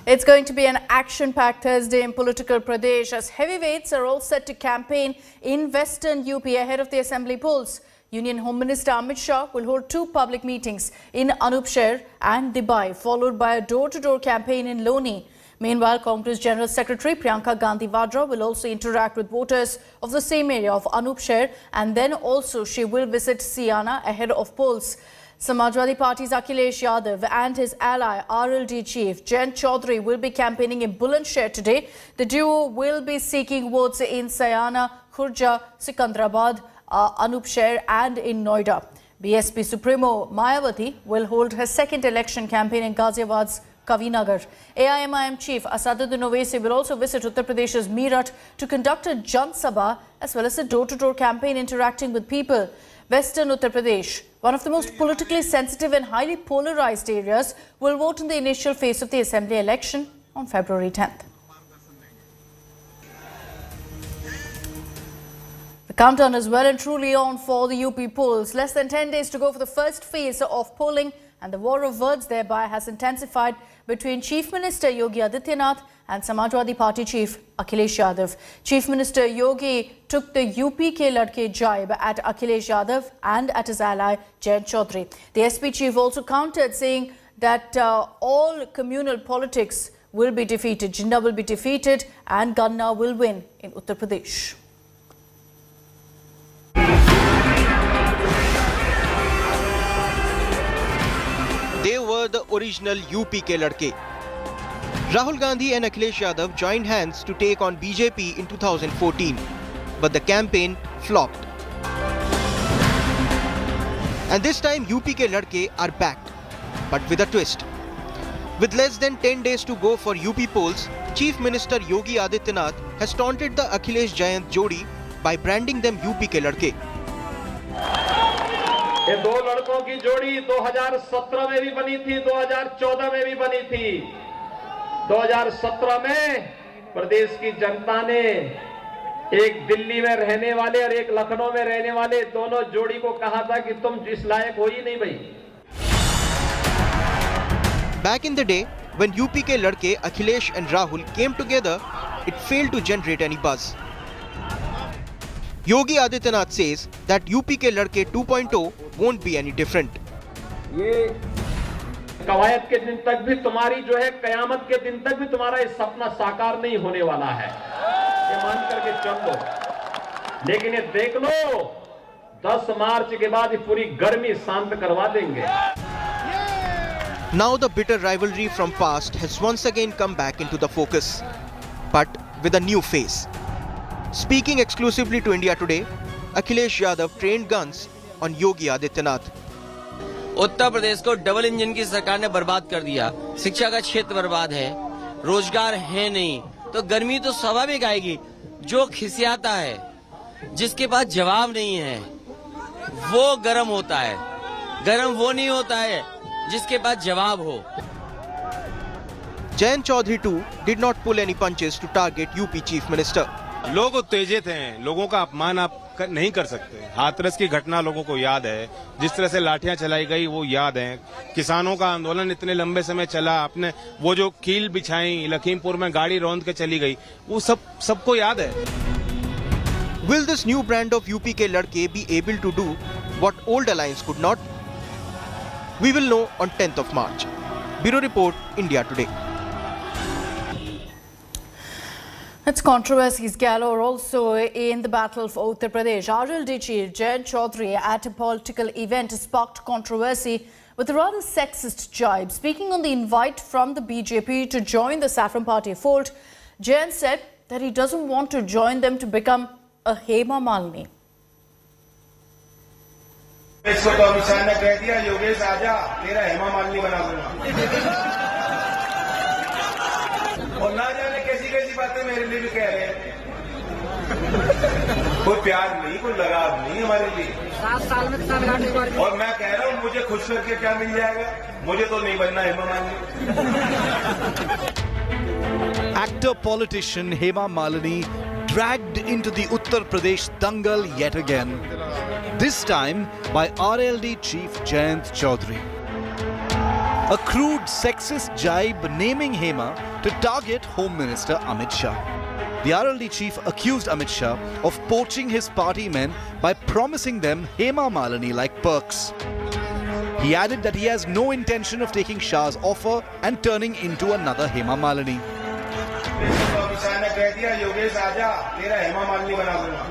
It's going to be an action-packed Thursday in political Pradesh as heavyweights are all set to campaign in western UP ahead of the assembly polls. Union Home Minister Amit Shah will hold two public meetings in Anupshahr and Dubai, followed by a door-to-door campaign in Loni. Meanwhile, Congress General Secretary Priyanka Gandhi Vadra will also interact with voters of the same area of Anupshahr, and then also she will visit Siana ahead of polls. Samajwadi Party's Akhilesh Yadav and his ally RLD chief Jayant Chaudhary will be campaigning in Bulandshahr today. The duo will be seeking votes in Sayana, Khurja, Sikandrabad, Anupshahr and in Noida. BSP Supremo Mayawati will hold her second election campaign in Ghaziabad's Kavinagar. AIMIM chief Asaduddin Owaisi will also visit Uttar Pradesh's Meerut to conduct a Jan Sabha as well as a door-to-door campaign interacting with people. Western Uttar Pradesh, one of the most politically sensitive and highly polarized areas, will vote in the initial phase of the assembly election on February 10th. The countdown is well and truly on for the UP polls. Less than 10 days to go for the first phase of polling, and the war of words thereby has intensified between Chief Minister Yogi Adityanath and Samajwadi Party Chief Akhilesh Yadav. Chief Minister Yogi took the UP ke ladke jibe at Akhilesh Yadav and at his ally Jayant Chaudhary. The SP chief also countered, saying that all communal politics will be defeated. Jinnah will be defeated and Ganna will win in Uttar Pradesh. They were the original UP ke ladke. Rahul Gandhi and Akhilesh Yadav joined hands to take on BJP in 2014, but the campaign flopped. And this time UP ke ladke are back, but with a twist. With less than 10 days to go for UP polls, Chief Minister Yogi Adityanath has taunted the Akhilesh Jayant Jodi by branding them UP ke ladke. ये दो लड़कों की जोड़ी 2017 में भी बनी थी, 2014 में भी बनी थी। 2017 में प्रदेश की जनता ने एक दिल्ली में रहने वाले और एक लखनऊ में रहने वाले दोनों जोड़ी को कहा था कि तुम जिस लायक हो ही नहीं भाई। Back in the day, when UP ke ladke Akhilesh and Rahul came together, it failed to generate any buzz. Yogi Adityanath says that UP ke ladke 2.0 won't be any different. ये कवायद के दिन तक भी तुम्हारी जो है, कयामत के दिन तक भी तुम्हारा ये सपना साकार नहीं होने वाला है, ये मान करके चल लो। लेकिन ये देख लो, 10 मार्च के बाद ये पूरी गर्मी शांत करवा देंगे। Now the bitter rivalry from past has once again come back into the focus, but with a new face. Speaking exclusively to India Today, Akhilesh Yadav trained guns on Yogi Adityanath. Uttar Pradesh को double engine की सरकार ने बर्बाद कर दिया। शिक्षा का क्षेत्र बर्बाद है, रोजगार है नहीं, तो गर्मी तो स्वाभाविक आएगी। जो खिसियाता है, जिसके पास जवाब नहीं है, वो गर्म होता है। गर्म वो नहीं होता है जिसके पास जवाब हो। Jayant Chaudhary too did not pull any punches to target UP Chief Minister. लोग उत्तेजित हैं, लोगों का अपमान आप नहीं कर सकते। हाथरस की घटना लोगों को याद है, जिस तरह से लाठियां चलाई गई वो याद है। किसानों का आंदोलन इतने लंबे समय चला, आपने वो जो कील बिछाई, लखीमपुर में गाड़ी रौंद के चली गई, वो सबको याद है। Will this new brand of UP ke ladke be able to do what old alliance could not? We will know on 10th of March. Bureau Report, India Today. Its controversies galore also in the battle for Uttar Pradesh. RLD chief Jayant Chaudhary at a political event sparked controversy with a rather sexist jibe. Speaking on the invite from the BJP to join the Saffron Party fold, Jayant said that he doesn't want to join them to become a Hema Malini. इसको तो अमित शाह ने कह दिया, योगेश आजा, तेरा हेमा मालिनी बना दूंगा। और ना जाने कैसी कैसी बातें मेरे लिए भी कह रहे हैं। कोई प्यार नहीं, कोई लगाव नहीं हमारे लिए। 7 साल में किसान घाटे। और मैं कह रहा हूँ, मुझे खुश करके क्या मिल जाएगा? मुझे तो नहीं बनना Hema Malini. Actor politician Hema Malini dragged into the Uttar Pradesh dangal yet again. This time by RLD chief Jayant Chaudhary. a crude sexist jibe naming Hema to target Home Minister Amit Shah. The RLD chief accused Amit Shah of poaching his party men by promising them Hema Malini like perks. He added that he has no intention of taking Shah's offer and turning into another Hema Malini. ने कह दिया योगेश आजा तेरा हेमा मालिनी बना दूंगा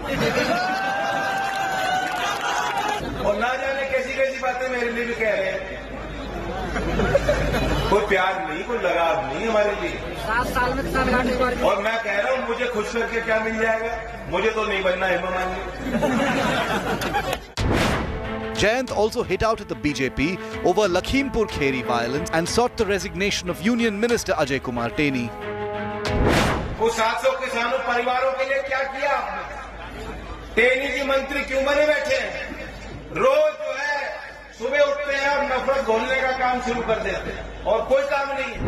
और ना जाने कैसी कैसी बातें मेरे लिए भी कह रहे हैं कोई प्यार नहीं कोई लगाव नहीं हमारे लिए 7 साल में और मैं कह रहा हूँ मुझे खुश करके क्या मिल जाएगा मुझे तो नहीं बनना Hema Malini Jayant also hit out at the BJP over Lakhimpur Kheri violence and sought the resignation of Union Minister Ajay Kumar Teni. वो 700 किसानों परिवारों के लिए क्या किया आपने? टेनी जी मंत्री क्यों बने बैठे हैं? रोज जो है सुबह उठते हैं और नफरत घोलने का काम शुरू कर देते हैं और कोई काम नहीं है.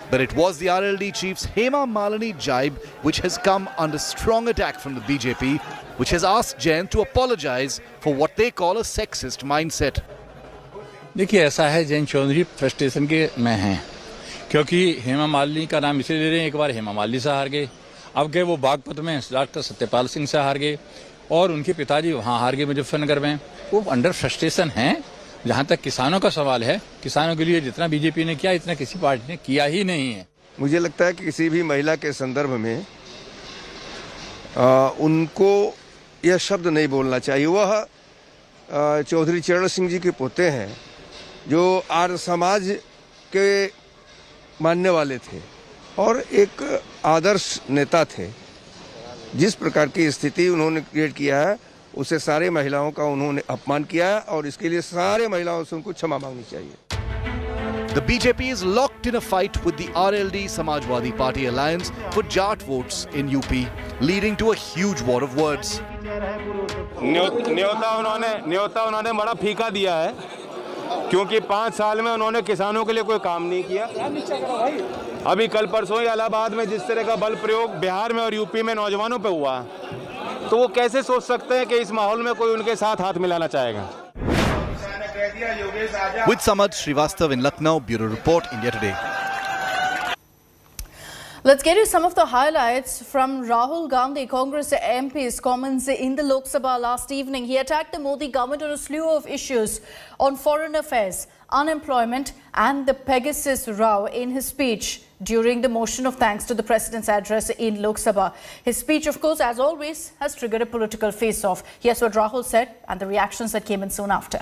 But it was the RLD chief's Hema Malini jibe which has come under strong attack from the BJP, which has asked Jayant to apologize for what they call a sexist mindset. देखिए ऐसा है Jayant Chaudhary frustration के में हैं क्योंकि हेमा मालिनी का नाम इसलिए ले रहे हैं एक बार हेमा मालिनी से हार गए अब गए वो बागपत में डॉक्टर सत्यपाल सिंह से हार गए और उनके पिताजी वहाँ हार गए मुजफ्फरनगर में वो अंडर फ्रस्ट्रेशन हैं जहाँ तक किसानों का सवाल है किसानों के लिए जितना बीजेपी ने किया इतना किसी पार्टी ने किया ही नहीं है. मुझे लगता है कि किसी भी महिला के संदर्भ में उनको यह शब्द नहीं बोलना चाहिए. वह चौधरी चरण सिंह जी के पोते हैं जो आर्य समाज के मानने वाले थे और एक आदर्श नेता थे. जिस प्रकार की स्थिति उन्होंने क्रिएट किया है उसे सारे महिलाओं का उन्होंने अपमान किया है और इसके लिए सारे महिलाओं से उनको क्षमा मांगनी चाहिए. The BJP is locked in a fight with the RLD Samajwadi Party alliance for Jat votes in UP, leading to a huge war of words. न्योता उन्होंने बड़ा फीका दिया है क्योंकि 5 साल में उन्होंने किसानों के लिए कोई काम नहीं किया. अभी कल परसों ही इलाहाबाद में जिस तरह का बल प्रयोग बिहार में और यूपी में नौजवानों पे हुआ तो वो कैसे सोच सकते हैं कि इस माहौल में कोई उनके साथ हाथ मिलाना चाहेगा. With Samad Srivastav in Lucknow, Bureau Report, India Today. Let's get you some of the highlights from Rahul Gandhi, Congress MP's comments in the Lok Sabha last evening. He attacked the Modi government on a slew of issues on foreign affairs, unemployment and the Pegasus row in his speech during the motion of thanks to the President's address in Lok Sabha. His speech, of course, as always, has triggered a political face-off. Here's what Rahul said and the reactions that came in soon after.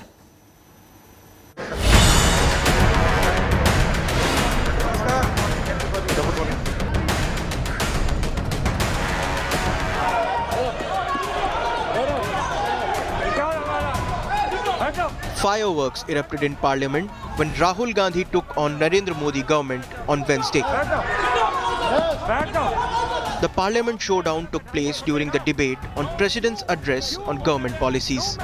Fireworks erupted in Parliament when Rahul Gandhi took on Narendra Modi government on Wednesday. The Parliament showdown took place during the debate on President's address on government policies.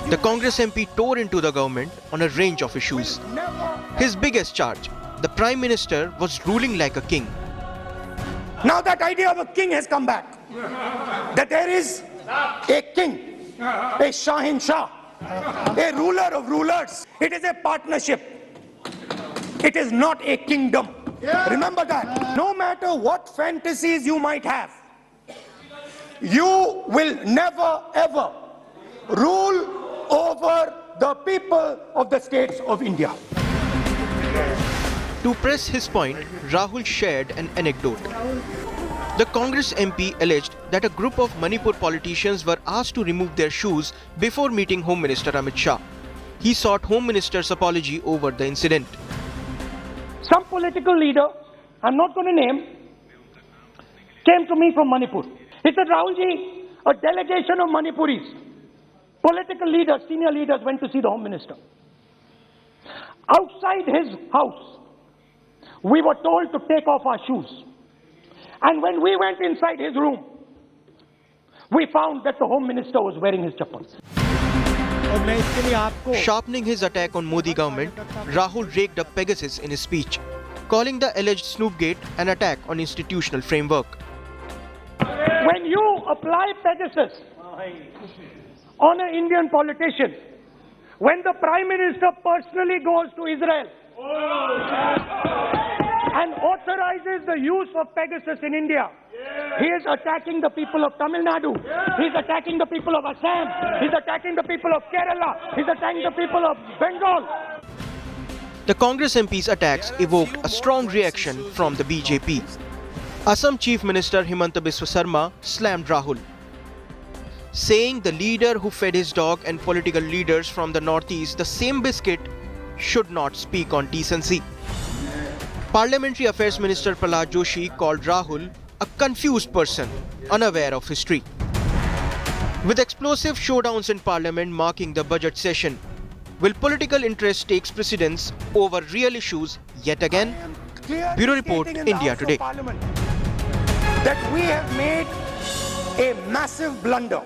The Congress MP tore into the government on a range of issues. His biggest charge, the Prime Minister was ruling like a king. Now that idea of a king has come back. That there is a king, a Shahin Shah, a ruler of rulers. It is a partnership. It is not a kingdom. Remember that. No matter what fantasies you might have, you will never ever rule over the people of the states of India. To press his point, Rahul shared an anecdote. The Congress MP alleged that a group of Manipur politicians were asked to remove their shoes before meeting Home Minister Amit Shah. He sought Home Minister's apology over the incident. Some political leader, I'm not going to name, came to me from Manipur. He said, Rahulji, a delegation of Manipuris, political leaders, senior leaders went to see the Home Minister. Outside his house, we were told to take off our shoes. And when we went inside his room, we found that the Home Minister was wearing his chappals. Sharpening his attack on Modi government, Rahul raked up Pegasus in his speech, calling the alleged Snoopgate an attack on institutional framework. When you apply Pegasus on an Indian politician, when the Prime Minister personally goes to Israel and authorizes the use of Pegasus in India, he is attacking the people of Tamil Nadu, he's attacking the people of Assam, he's attacking the people of Kerala, he's attacking the people of Bengal. The Congress MP's attacks evoked a strong reaction from the BJP. Assam Chief Minister Himanta Biswa Sarma slammed Rahul, saying the leader who fed his dog and political leaders from the northeast the same biscuit should not speak on decency. Parliamentary Affairs Minister Prahlad Joshi called Rahul a confused person, unaware of history. With explosive showdowns in Parliament marking the budget session, will political interest take precedence over real issues yet again? Bureau Report, India Today. That we have made a massive blunder.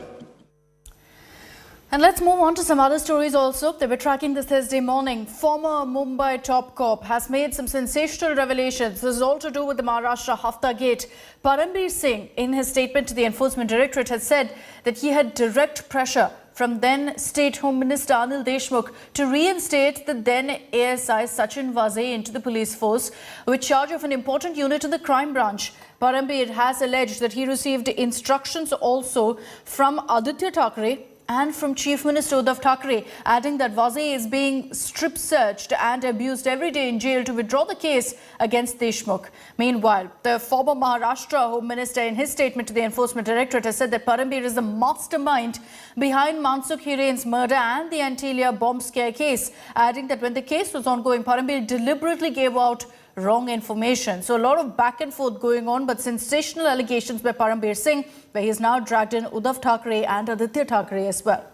And let's move on to some other stories also. They were tracking this Thursday morning. Former Mumbai top cop has made some sensational revelations. This is all to do with the Maharashtra Hafta Gate. Parambir Singh, in his statement to the Enforcement Directorate, had said that he had direct pressure from then State Home Minister Anil Deshmukh to reinstate the then ASI Sachin Vazee into the police force with charge of an important unit in the crime branch. Parambir has alleged that he received instructions also from Aditya Thackeray and from Chief Minister Uddhav Thackeray, adding that Vazee is being strip searched and abused every day in jail to withdraw the case against Deshmukh. Meanwhile, the former Maharashtra Home Minister, in his statement to the Enforcement Directorate, has said that Parambir is the mastermind behind Mansukh Hiren's murder and the Antilia bomb scare case, adding that when the case was ongoing, Parambir deliberately gave out wrong information. So a lot of back and forth going on, but sensational allegations by Parambir Singh, where he has now dragged in Uddhav Thackeray and Aditya Thackeray as well.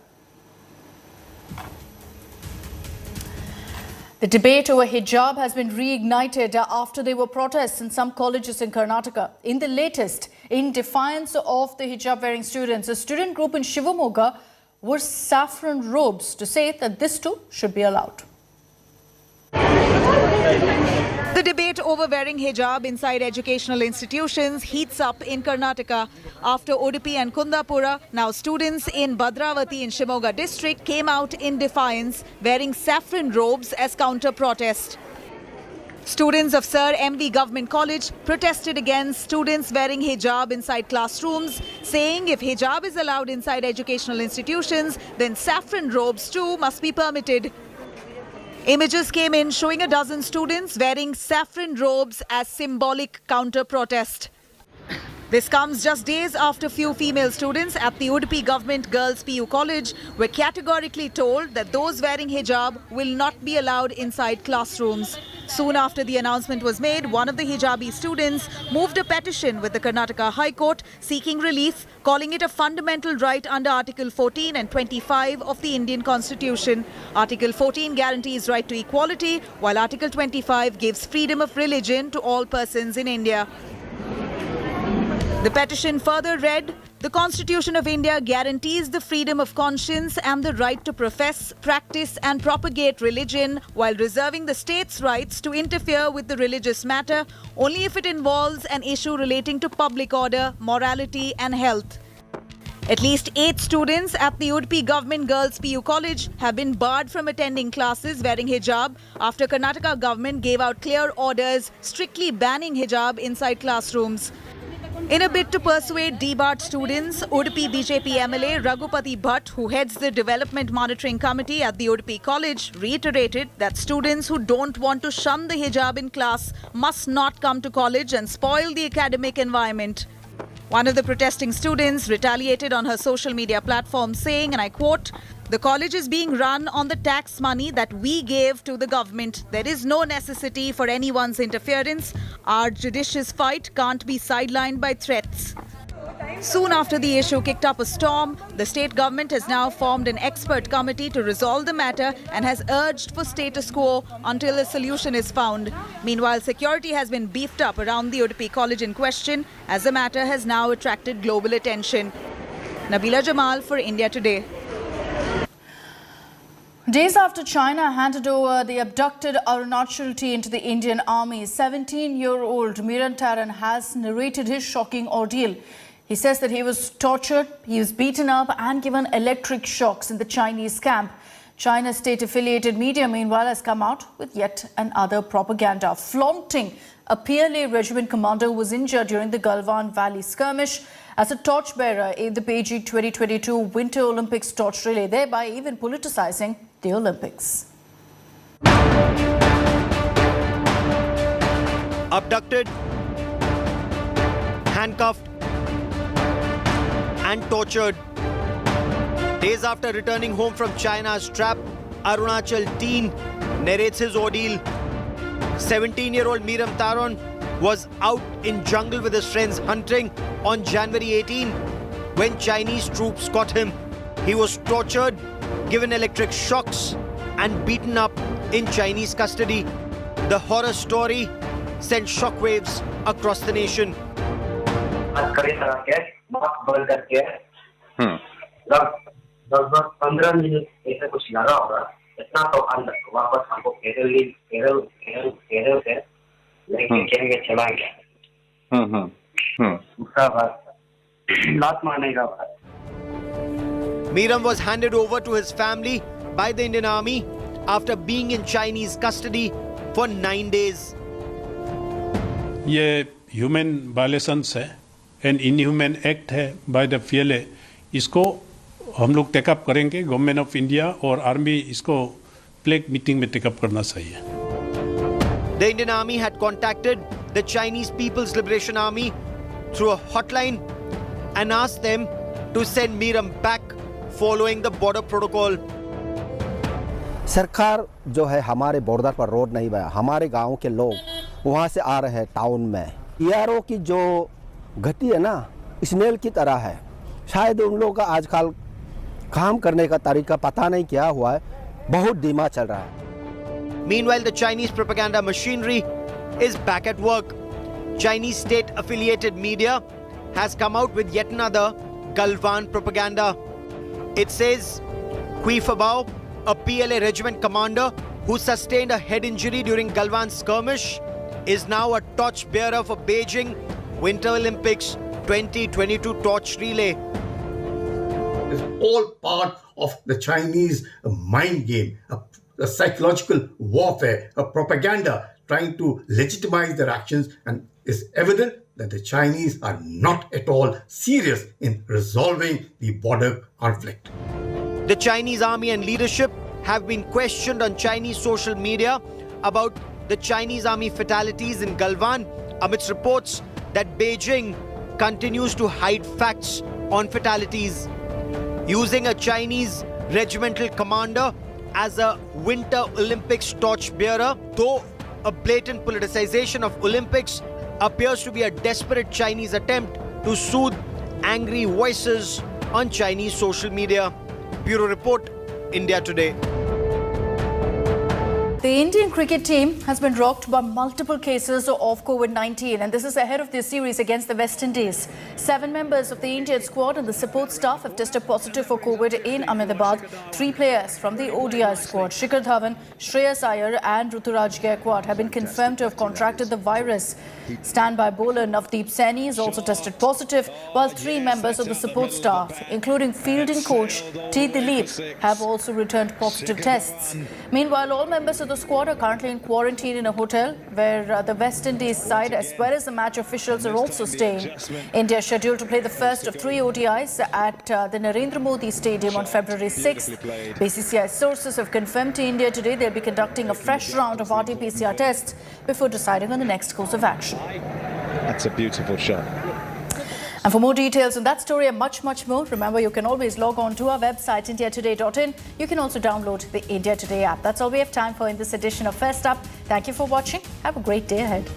The debate over hijab has been reignited after there were protests in some colleges in Karnataka. In the latest, in defiance of the hijab-wearing students, a student group in Shivamogga wore saffron robes to say that this too should be allowed. The debate over wearing hijab inside educational institutions heats up in Karnataka. After Udupi and Kundapura, now students in Bhadravati in Shimoga district came out in defiance, wearing saffron robes as counter-protest. Students of Sir MV Government College protested against students wearing hijab inside classrooms, saying if hijab is allowed inside educational institutions, then saffron robes too must be permitted. Images came in showing a dozen students wearing saffron robes as symbolic counter-protest. This comes just days after few female students at the Udupi Government Girls PU College were categorically told that those wearing hijab will not be allowed inside classrooms. Soon after the announcement was made, one of the hijabi students moved a petition with the Karnataka High Court seeking relief, calling it a fundamental right under Article 14 and 25 of the Indian Constitution. Article 14 guarantees right to equality, while Article 25 gives freedom of religion to all persons in India. The petition further read, the Constitution of India guarantees the freedom of conscience and the right to profess, practice and propagate religion while reserving the state's rights to interfere with the religious matter only if it involves an issue relating to public order, morality and health. At least 8 students at the Udupi Government Girls PU College have been barred from attending classes wearing hijab after Karnataka government gave out clear orders strictly banning hijab inside classrooms. In a bid to persuade debarred students, Udupi BJP MLA Raghupati Bhatt, who heads the Development Monitoring Committee at the Udupi College, reiterated that students who don't want to shun the hijab in class must not come to college and spoil the academic environment. One of the protesting students retaliated on her social media platform saying, and I quote, "The college is being run on the tax money that we gave to the government. There is no necessity for anyone's interference. Our judicious fight can't be sidelined by threats." Soon after the issue kicked up a storm, the state government has now formed an expert committee to resolve the matter and has urged for status quo until a solution is found. Meanwhile, security has been beefed up around the Udupi College in question as the matter has now attracted global attention. Nabila Jamal for India Today. Days after China handed over the abducted Arunachal into the Indian Army, 17-year-old Mirantaran has narrated his shocking ordeal. He says that he was tortured, he was beaten up and given electric shocks in the Chinese camp. China's state-affiliated media, meanwhile, has come out with yet another propaganda, flaunting a PLA regiment commander who was injured during the Galwan Valley skirmish as a torchbearer in the Beijing 2022 Winter Olympics torch relay, thereby even politicizing the Olympics. Abducted, handcuffed and tortured. Days after returning home from China's trap, Arunachal teen narrates his ordeal. 17-year-old Meeram Taron was out in jungle with his friends hunting on January 18 when Chinese troops caught him. He was tortured, given electric shocks and beaten up in Chinese custody. The horror story sent shockwaves across the nation. लगभग 15 minute ऐसा कुछ लगा होगा, इतना तो अंदर वापस हमको घेरे से लेके चलेंगे चलाएंगे। दूसरा बात लात मारने का बात। Meeram was handed over to his family by the Indian Army after being in Chinese custody for 9 days. ये ह्यूमन वायलेशंस है एंड इनह्यूमन एक्ट है बाय द PLA। इसको हम लोग टेकअप करेंगे, गवर्नमेंट ऑफ इंडिया और आर्मी इसको plague meeting में टेकअप करना चाहिए। The Indian Army had contacted the Chinese People's Liberation Army through a hotline and asked them to send Meeram back following the border protocol. सरकार जो है हमारे border पर रोड नहीं बनाया, हमारे गांव के लोग वहां से आ रहे हैं टाउन में। ERO की जो गति है ना, स्नेल की तरह है। शायद उन लोगों का आजकल काम करने का तरीका पता नहीं क्या हुआ है, बहुत धीमा चल रहा है। Meanwhile, the Chinese propaganda machinery is back at work. Chinese state-affiliated media has come out with yet another Galwan propaganda. It says, Kui Fabao, a PLA regiment commander who sustained a head injury during Galwan skirmish, is now a torch-bearer for Beijing Winter Olympics 2022 torch relay. It's all part of the Chinese mind game, a psychological warfare, a propaganda trying to legitimize their actions, and it's evident that the Chinese are not at all serious in resolving the border conflict. The Chinese army and leadership have been questioned on Chinese social media about the Chinese army fatalities in Galwan amidst reports that Beijing continues to hide facts on fatalities. Using a Chinese regimental commander as a Winter Olympics torchbearer, though a blatant politicization of Olympics appears to be a desperate Chinese attempt to soothe angry voices on Chinese social media. Bureau Report, India Today. The Indian cricket team has been rocked by multiple cases of COVID-19, and this is ahead of their series against the West Indies. 7 members of the Indian squad and the support staff have tested positive for COVID in Ahmedabad. 3 players from the ODI squad, Shikhar Dhawan, Shreyas Iyer and Ruturaj Gaikwad, have been confirmed to have contracted the virus. Standby bowler Navdeep Saini is also tested positive, while 3 members of the support staff, including fielding coach T. Dilip, have also returned positive tests. Meanwhile, all members of the squad are currently in quarantine in a hotel where the West Indies side as well as the match officials are also staying. India is scheduled to play the first of 3 ODIs at the Narendra Modi Stadium on February 6th. BCCI sources have confirmed to India today they'll be conducting a fresh round of RT-PCR tests before deciding on the next course of action. That's a beautiful shot. And for more details on that story and much more, remember you can always log on to our website indiatoday.in. You can also download the India Today app. That's all we have time for in this edition of First Up. Thank you for watching. Have a great day ahead.